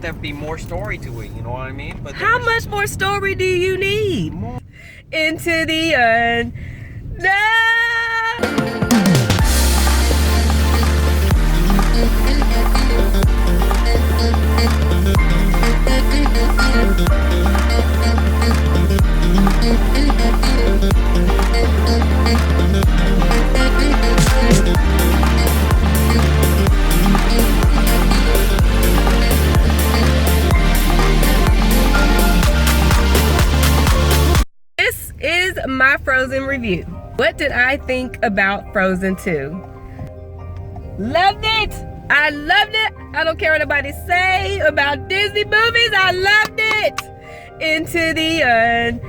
there be more story to it, you know what I mean? But how much more story do you need? more? Into the unknown. This is my Frozen review. What did I think about Frozen 2? Loved it! I loved it! I don't care what nobody say about Disney movies, I loved it! Into the unknown.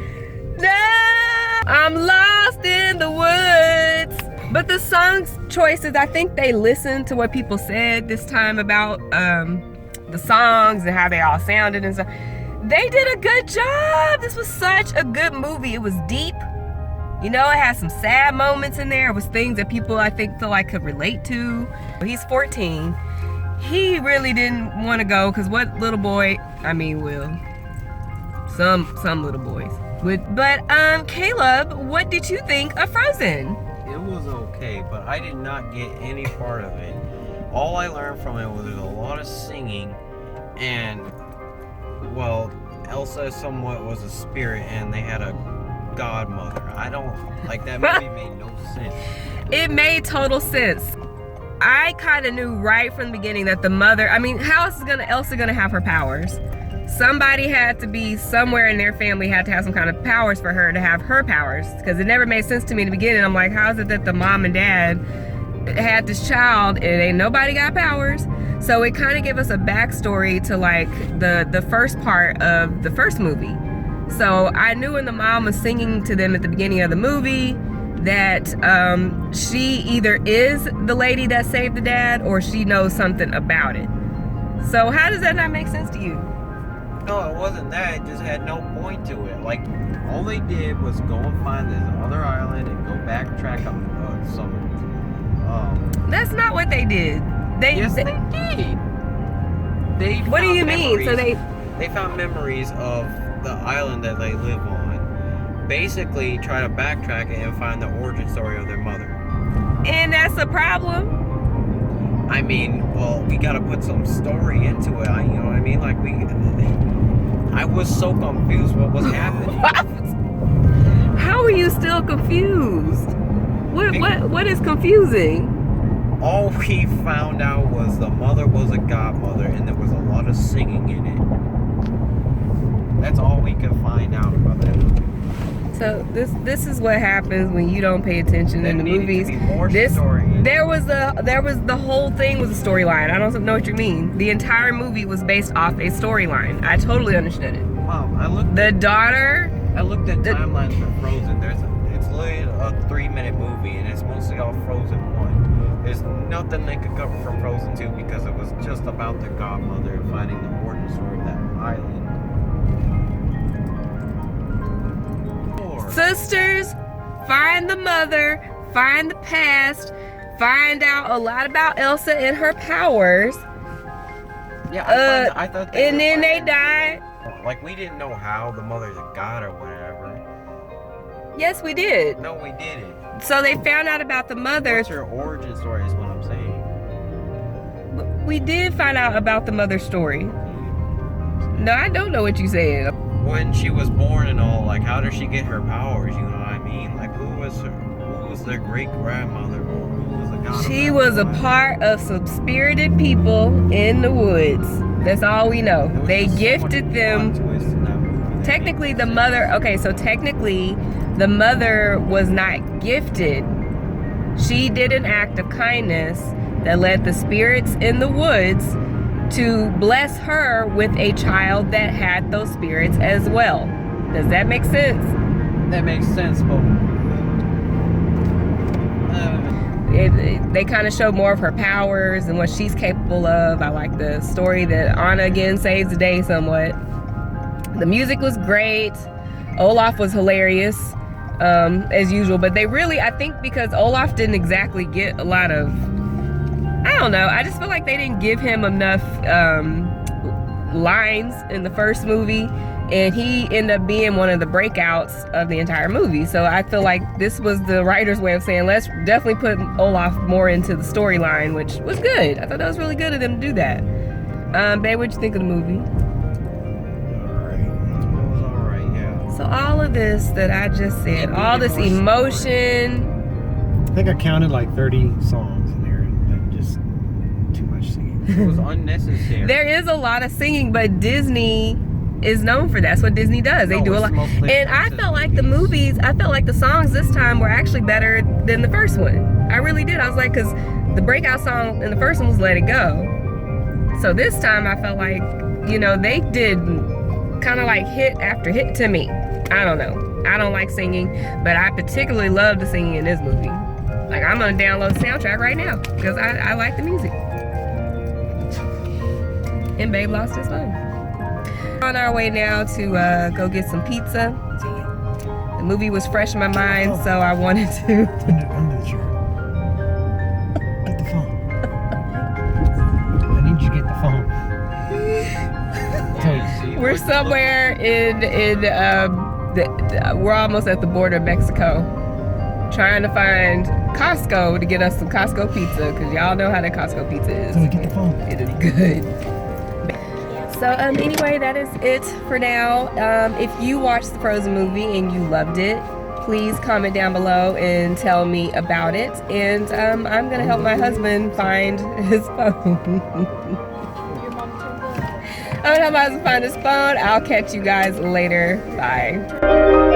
I'm lost in the woods. But the song's choices, I think they listened to what people said this time about the songs and how they all sounded and stuff. They did a good job. This was such a good movie. It was deep. You know, it had some sad moments in there. It was things that people, I think, feel like could relate to. He's 14. He really didn't want to go because what little boy, I mean, will. Some little boys. But Caleb, what did you think of Frozen? It was okay, but I did not get any part of it. All I learned from it was there's a lot of singing, and, well, Elsa somewhat was a spirit, and they had a godmother. I don't, like, that movie made no sense. It made total sense. I kind of knew right from the beginning that the mother, I mean, how else is Elsa gonna have her powers? Somebody had to be, somewhere in their family had to have some kind of powers for her to have her powers, because it never made sense to me in the beginning. I'm like, how is it that the mom and dad had this child and ain't nobody got powers? So it kind of gave us a backstory to like the first part of the first movie. So I knew when the mom was singing to them at the beginning of the movie that she either is the lady that saved the dad or she knows something about it. So how does that not make sense to you? No, it wasn't that. It just had no point to it. Like, all they did was go and find this other island and go backtrack on some. That's not what they did. Yes, they did. They. What do you mean? So they found memories of the island that they live on. Basically, try to backtrack it and find the origin story of their mother. And that's a problem. I mean, well, we gotta put some story into it. You know what I mean? Like I was so confused what was happening. How are you still confused? What is confusing? All we found out was the mother was a godmother and there was a lot of singing in it. That's all we could find out about that movie. So this is what happens when you don't pay attention in the movies. There was the whole thing was a storyline. I don't know what you mean. The entire movie was based off a storyline. I totally understood it. Mom, I looked at timelines for Frozen. It's literally a 3-minute movie and it's mostly all Frozen 1. There's nothing they could cover from Frozen 2 because it was just about the godmother and finding the origin story of that island. Sisters, find the mother, find the past, find out a lot about Elsa and her powers. Yeah, I thought and then they died. Like, we didn't know how the mother's a god or whatever. Yes, we did. No, we didn't. So they found out about the mother. What's her origin story is what I'm saying. We did find out about the mother's story. No, I don't know what you said. When she was born and all, like, how did she get her powers? You know what I mean? Like, who was their great grandmother, or who was the god? She was a part of some spirited people in the woods. That's all we know. They gifted them. Technically, the mother. Okay, so technically, the mother was not gifted. She did an act of kindness that led the spirits in the woods to bless her with a child that had those spirits as well. Does that make sense? That makes sense, but they kind of show more of her powers and what she's capable of. I like the story that Anna again saves the day somewhat. The music was great. Olaf was hilarious, as usual, but they really, I think because Olaf didn't exactly get a lot of, I don't know, I just feel like they didn't give him enough lines in the first movie, and he ended up being one of the breakouts of the entire movie. So I feel like this was the writer's way of saying, let's definitely put Olaf more into the storyline, which was good. I thought that was really good of them to do that. Babe, what'd you think of the movie? So all of this that I just said, all this emotion. I think I counted like 30 songs in there, and just too much singing. It was unnecessary. There is a lot of singing, but Disney is known for that. That's what Disney does. They do a lot. And I felt like the movies, I felt like the songs this time were actually better than the first one. I really did. I was like, because the breakout song in the first one was Let It Go. So this time I felt like, you know, they did kind of like hit after hit to me. I don't know. I don't like singing, but I particularly love the singing in this movie. Like, I'm gonna download the soundtrack right now because I like the music. And Babe lost his phone. On our way now to go get some pizza. The movie was fresh in my mind, so I wanted to. Under the chair. Get the phone. I need you to get the phone. We're somewhere in we're almost at the border of Mexico, trying to find Costco to get us some Costco pizza, because y'all know how that Costco pizza is. Get the phone. It is good. So anyway, that is it for now. If you watched the Frozen movie and you loved it, please comment down below and tell me about it. And I'm gonna help my husband find his phone. I'm gonna help my husband find his phone. I'll catch you guys later. Bye.